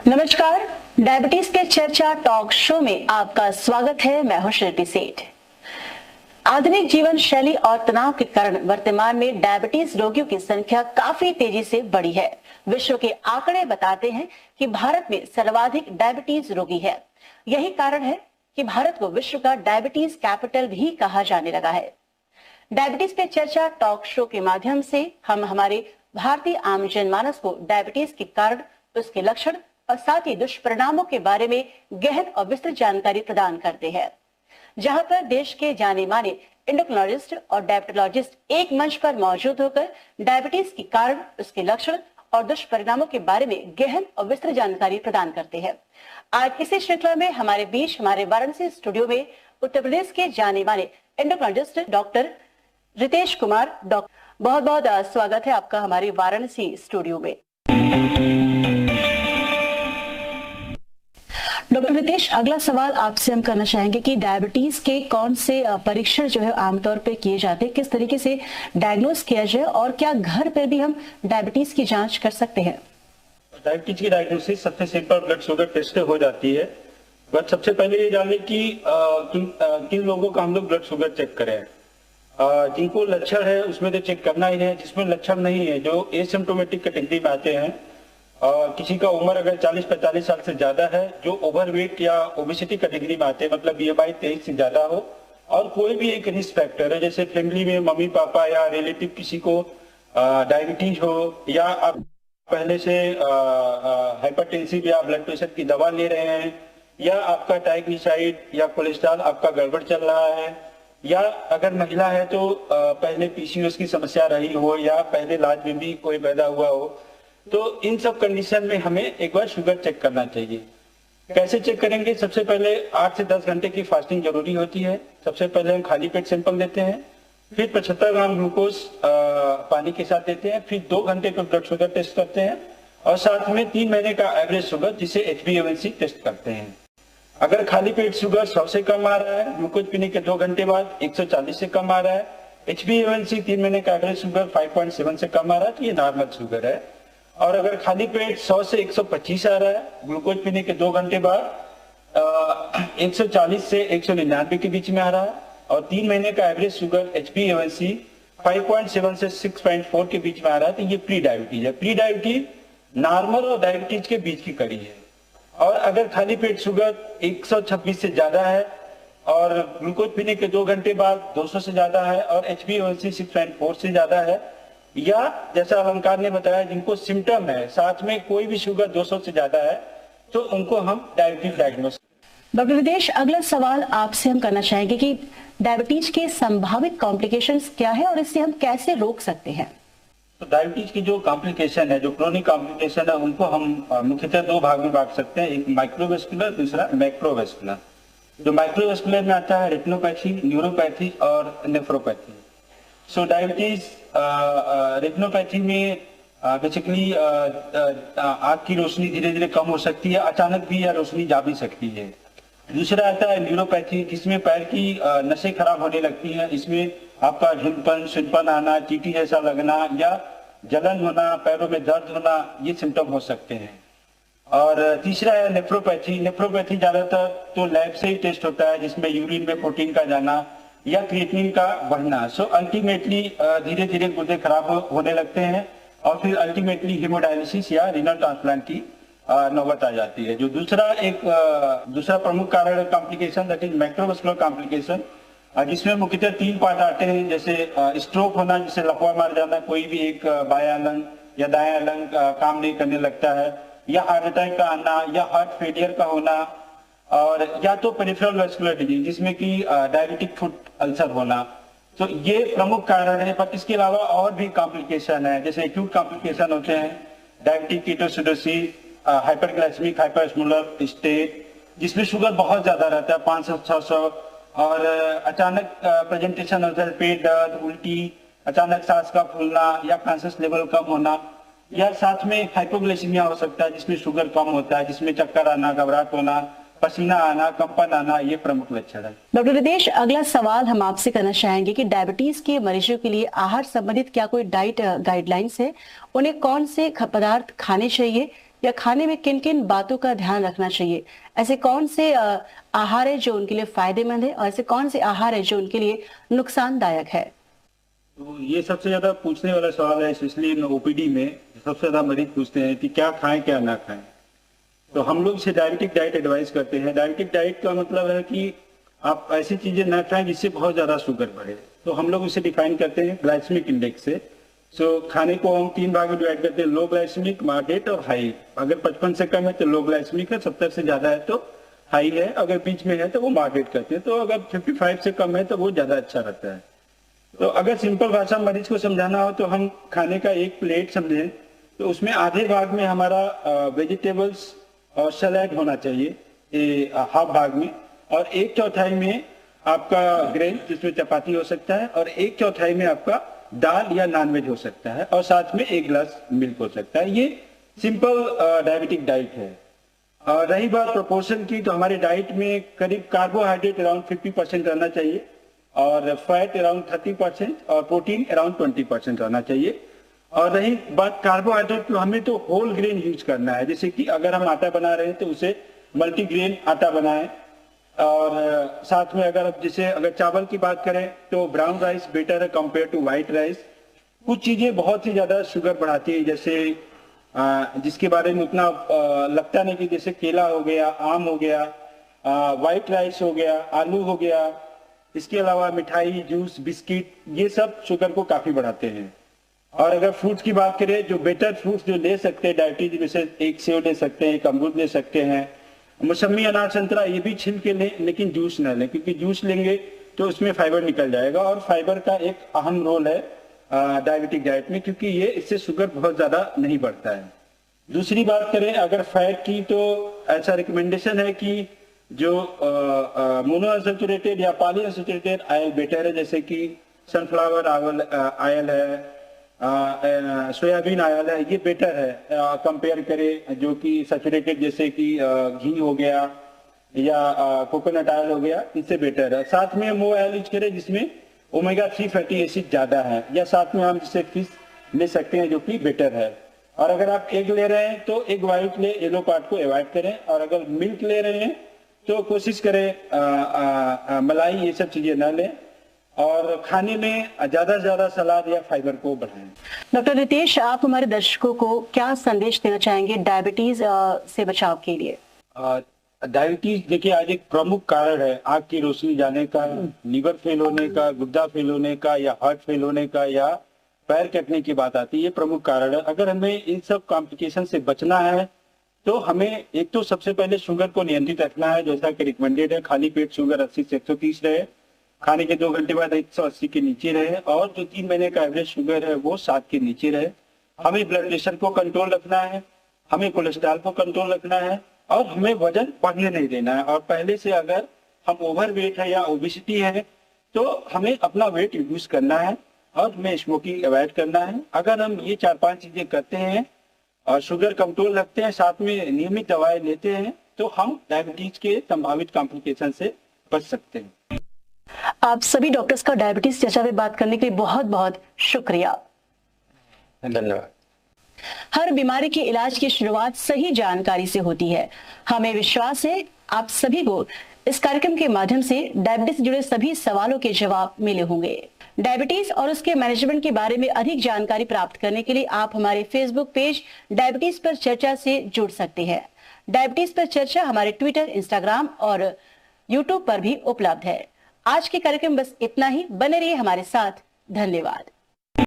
नमस्कार, डायबिटीज के चर्चा टॉक शो में आपका स्वागत है। मैं हूं श्रुति सेठ। आधुनिक जीवन शैली और तनाव के कारण वर्तमान में डायबिटीज रोगियों की संख्या काफी तेजी से बढ़ी है। विश्व के आंकड़े बताते हैं कि भारत में सर्वाधिक डायबिटीज रोगी है। यही कारण है कि भारत को विश्व का डायबिटीज कैपिटल भी कहा जाने लगा है। डायबिटीज पे चर्चा टॉक शो के माध्यम से हम हमारे भारतीय आम जनमानस को डायबिटीज के कारण, उसके लक्षण और साथ ही दुष्परिणामों के बारे में गहन और विस्तृत जानकारी प्रदान करते हैं, जहां पर देश के जाने माने एंडोक्रिनोलॉजिस्ट और डायबिटोलॉजिस्ट एक मंच पर मौजूद होकर डायबिटीज के कारण, उसके लक्षण और दुष्परिणामों के बारे में गहन और विस्तृत जानकारी प्रदान करते हैं। आज इसी श्रृंखला में हमारे बीच हमारे वाराणसी स्टूडियो में उत्तर प्रदेश के जाने माने endocrinologist doctor Ritesh Kumar. Doctor, बहुत बहुत स्वागत है आपका हमारे वाराणसी स्टूडियो में। डॉक्टर रितेश, अगला सवाल आपसे हम करना चाहेंगे कि डायबिटीज के कौन से परीक्षण जो है आमतौर पे किए जाते हैं, किस तरीके से डायग्नोस किया जाए और क्या घर पर भी हम डायबिटीज की जांच कर सकते हैं? डायबिटीज की डायग्नोसिस सबसे सिंपल ब्लड शुगर टेस्ट से हो जाती है। बट सबसे पहले ये जाने कि किन लोगों का हम लोग ब्लड शुगर चेक करें। जिनको लक्षण है उसमें तो चेक करना ही है। जिसमें लक्षण नहीं है, जो एसिम्प्टोमेटिक कैटेगरी में आते हैं, किसी का उम्र अगर 40-45 साल से ज्यादा है, जो ओवरवेट या ओबेसिटी कैटेगरी में आते हैं, मतलब BMI 23 से ज्यादा हो, और कोई भी एक रिस्क फैक्टर है, जैसे फैमिली में मम्मी पापा या रिलेटिव किसी को डायबिटीज हो, या आप पहले से हाइपरटेंसिव या ब्लड प्रेशर की दवा ले रहे हैं, या आपका ट्राइग्लिसराइड या कोलेस्ट्रॉल आपका गड़बड़ चल रहा है, या अगर महिला है तो पहले PCOS की समस्या रही हो, या पहले लाज में भी कोई पैदा हुआ हो, तो इन सब कंडीशन में हमें एक बार शुगर चेक करना चाहिए। कैसे चेक करेंगे? सबसे पहले 8 से 10 घंटे की फास्टिंग जरूरी होती है। सबसे पहले हम खाली पेट सैंपल देते हैं, फिर 75 ग्राम ग्लूकोज पानी के साथ देते हैं, फिर 2 घंटे पर ब्लड शुगर टेस्ट करते हैं, और साथ में 3 महीने का एवरेज शुगर जिसे HbA1c टेस्ट करते हैं। अगर खाली पेट शुगर 100 से कम आ रहा है, ग्लूकोज पीने के 2 घंटे बाद 140 से कम आ रहा है, HbA1c 3 महीने का एवरेज शुगर 5.7 से कम आ रहा है, तो ये नॉर्मल शुगर है। और अगर खाली पेट 100 से 125 आ रहा है, ग्लूकोज पीने के 2 घंटे बाद 140 से 199 के बीच में आ रहा है, और 3 महीने का एवरेज शुगर HbA1c 5.7 से 6.4 के बीच में आ रहा है, तो ये प्री डायबिटीज है। प्री डायबिटीज नॉर्मल और डायबिटीज के बीच की कड़ी है। और अगर खाली पेट शुगर 126 से ज्यादा है, और ग्लूकोज पीने के 2 घंटे बाद 200 से ज्यादा है, और HbA1c 6.4 से ज्यादा है, या जैसा अलंकार ने बताया जिनको सिम्टम है, साथ में कोई भी शुगर 200 से ज्यादा है, तो उनको हम डायबिटीज डायग्नोस। डॉक्टर रितेश, अगला सवाल आपसे हम करना चाहेंगे कि डायबिटीज के संभावित कॉम्प्लिकेशंस क्या है और इससे हम कैसे रोक सकते हैं? तो डायबिटीज की जो कॉम्प्लिकेशन है, जो क्रोनिक कॉम्प्लिकेशन है, उनको हम मुख्यतः 2 भाग में बांट सकते हैं, एक माइक्रोवेस्कुलर, दूसरा मैक्रोवेस्कुलर। जो माइक्रोवेस्कुलर में आता है रेटिनोपैथी, न्यूरोपैथी और नेफ्रोपैथी। सो डायबिटीज रेटिनोपैथी में बेसिकली आंख की रोशनी धीरे धीरे कम हो सकती है, अचानक भी यह रोशनी जा भी सकती है। दूसरा आता है न्यूरोपैथी, जिसमें पैर की नसें खराब होने लगती हैं। इसमें आपका झुंझपन, सुनपन आना, चींटी जैसा लगना, या जलन होना, पैरों में दर्द होना, ये सिम्टम हो सकते हैं। और तीसरा है नेफ्रोपैथी। नेफ्रोपैथी ज्यादातर तो लैब से ही टेस्ट होता है, जिसमें यूरिन में प्रोटीन का जाना या क्रिएटिनिन का बढ़ना। सो अल्टीमेटली धीरे धीरे गुर्दे खराब होने लगते हैं, और फिर अल्टीमेटली हीमोडायलिसिस या रीनल ट्रांसप्लांट की नौबत आ जाती है। जो दूसरा प्रमुख कारण है complication, that is macrovascular complication, जिसमें मुख्यतः 3 पार्ट आते हैं, जैसे स्ट्रोक होना, जिससे लकवा मार जाना, कोई भी एक बायां अंग या दायां अंग काम नहीं करने लगता है, या हार्ट अटैक का आना, या हार्ट फेलियर का होना, और या तो पेरिफेरल वेस्कुलर डिजीज, जिसमें कि डायबिटिक फुट अल्सर होना। तो ये प्रमुख कारण है। पर इसके अलावा और भी कॉम्प्लिकेशन है, जैसे एक्यूट कॉम्प्लिकेशन होते हैं, डायबिटिक कीटोसिडोसिस, हाइपरग्लाइसेमिक हाइपरस्मोलर स्टेट, जिसमें शुगर बहुत ज्यादा रहता है 500-600, और अचानक प्रेजेंटेशन होता है, पेट दर्द, उल्टी, अचानक सांस का फूलना, या कॉन्शियस लेवल कम होना, या साथ में हाइपोग्लाइसीमिया हो सकता है, जिसमें शुगर कम होता है, जिसमें चक्कर आना, घबराहट होना, पसीना आना, कंपन आना, ये प्रमुख लक्षण है। डॉक्टर रितेश, अगला सवाल हम आपसे करना चाहेंगे कि डायबिटीज के मरीजों के लिए आहार संबंधित क्या कोई डाइट गाइडलाइंस है? उन्हें कौन से पदार्थ खाने चाहिए, या खाने में किन किन बातों का ध्यान रखना चाहिए? ऐसे कौन से आहार है जो उनके लिए फायदेमंद है और ऐसे कौन से आहार है जो उनके लिए नुकसानदायक है? तो ये सबसे ज्यादा पूछने वाला सवाल है, इसलिए ओपीडी में सबसे ज्यादा मरीज पूछते हैं कि क्या खाएं क्या ना खाएं। तो हम लोग इसे डायबिटिक डाइट एडवाइस करते हैं। डायबिटिक डाइट का मतलब है कि आप ऐसी चीजें ना खाएं जिससे बहुत ज्यादा शुगर बढ़े। तो हम लोग इसे डिफाइन करते हैं ग्लाइसेमिक इंडेक्स से। खाने को हम 3 भाग में डिवाइड करते हैं, लो ग्लाइसेमिक, मॉडरेट और हाई। अगर 55 से कम है तो लो ग्लाइसेमिक है, 70 से ज्यादा है तो हाई है, अगर बीच में है तो वो मॉडरेट करते हैं। तो अगर 55 से कम है तो वो ज्यादा अच्छा रहता है। तो अगर सिंपल भाषा में मरीज को समझाना हो तो हम खाने का एक प्लेट समझें तो उसमें आधे भाग में हमारा वेजिटेबल्स और सलाद होना चाहिए, हाफ भाग में, और 1/4 में आपका ग्रेन जिसमें चपाती हो सकता है, और 1/4 में आपका दाल या नॉनवेज हो सकता है, और साथ में 1 गिलास मिल्क हो सकता है। ये सिंपल डायबिटिक डाइट है। रही बात प्रोपोर्शन की, तो हमारे डाइट में करीब कार्बोहाइड्रेट अराउंड 50% रहना चाहिए, और फैट अराउंड 30% और प्रोटीन अराउंड 20% रहना चाहिए। और रही बात कार्बोहाइड्रेट, तो हमें तो होल ग्रेन यूज करना है। जैसे कि अगर हम आटा बना रहे हैं तो उसे मल्टीग्रेन आटा बनाएं, और साथ में अगर चावल की बात करें तो ब्राउन राइस बेटर है कंपेयर टू व्हाइट राइस। कुछ चीजें बहुत ही ज्यादा शुगर बढ़ाती है, जैसे जिसके बारे में उतना लगता नहीं, कि जैसे केला हो गया, आम हो गया, व्हाइट राइस हो गया, आलू हो गया, इसके अलावा मिठाई, जूस, बिस्किट, ये सब शुगर को काफी बढ़ाते हैं। और अगर फ्रूट्स की बात करें, जो बेटर फ्रूट्स जो ले सकते हैं डायबिटीज में से, एक सेव ले सकते हैं, एक अमरूद ले सकते हैं, मौसमी, अनार, संतरा, ये भी छील के लें, लेकिन जूस न लें, क्योंकि जूस लेंगे तो उसमें फाइबर निकल जाएगा। और फाइबर का एक अहम रोल है डायबिटिक डाइट में, क्योंकि ये इससे शुगर बहुत ज्यादा नहीं बढ़ता है। दूसरी बात करें अगर फैट की, तो ऐसा रिकमेंडेशन है कि जो मोनोअनसैचुरेटेड या पॉलीअनसैचुरेटेड ऑयल बेटर है, जैसे कि सनफ्लावर ऑयल है, सोयाबीन ऑयल है, ये बेटर है कंपेयर करें जो कि सैचुरेटेड, जैसे कि घी हो गया या कोकोनट ऑयल हो गया, इससे बेटर है। साथ में वो ऑयल यूज करें जिसमें ओमेगा 3 फैटी एसिड ज्यादा है, या साथ में हम जिससे फिश ले सकते हैं जो कि बेटर है। और अगर आप एग ले रहे हैं तो एग वाइट ले, येलो पार्ट को अवॉइड करें। और अगर मिल्क ले रहे हैं तो कोशिश करें मलाई, ये सब चीजें न लें, और खाने में ज्यादा से ज्यादा सलाद या फाइबर को बढ़ाएं। डॉक्टर रितेश, आप हमारे दर्शकों को क्या संदेश देना चाहेंगे डायबिटीज से बचाव के लिए? डायबिटीज देखिए आज एक प्रमुख कारण है आंख की रोशनी जाने का, लीवर फेल होने का, गुर्दा फेल होने का, या हार्ट फेल होने का, या पैर कटने की बात आती है। ये प्रमुख कारण है। अगर हमें इन सब कॉम्प्लिकेशन से बचना है तो हमें एक तो सबसे पहले शुगर को नियंत्रित रखना है, जैसा कि रिकमेंडेड है। खाली पेट शुगर 80 से 130 रहे, खाने के 2 घंटे बाद 180 के नीचे रहे, और जो 3 महीने का एवरेज शुगर है वो 7 के नीचे रहे। हमें ब्लड प्रेशर को कंट्रोल रखना है, हमें कोलेस्ट्रॉल को कंट्रोल रखना है, और हमें वजन बढ़ने नहीं देना है। और पहले से अगर हम ओवरवेट है या ओबेसिटी है तो हमें अपना वेट रिड्यूस करना है, और हमें स्मोकिंग अवॉइड करना है। अगर हम ये 4-5 चीजें करते हैं और शुगर कंट्रोल रखते हैं, साथ में नियमित दवाएं लेते हैं, तो हम डायबिटीज के संभावित कॉम्प्लिकेशन से बच सकते हैं। आप सभी डॉक्टर्स का डायबिटीज चर्चा पे बात करने के लिए बहुत बहुत शुक्रिया। धन्यवाद। हर बीमारी के इलाज की शुरुआत सही जानकारी से होती है। हमें विश्वास है आप सभी को इस कार्यक्रम के माध्यम से डायबिटीज से जुड़े सभी सवालों के जवाब मिले होंगे। डायबिटीज और उसके मैनेजमेंट के बारे में अधिक जानकारी प्राप्त करने के लिए आप हमारे फेसबुक पेज डायबिटीज पर चर्चा से जुड़ सकते हैं। डायबिटीज पर चर्चा हमारे ट्विटर, इंस्टाग्राम और यूट्यूब पर भी उपलब्ध है। आज के कार्यक्रम बस इतना ही। बने रहिए हमारे साथ। धन्यवाद।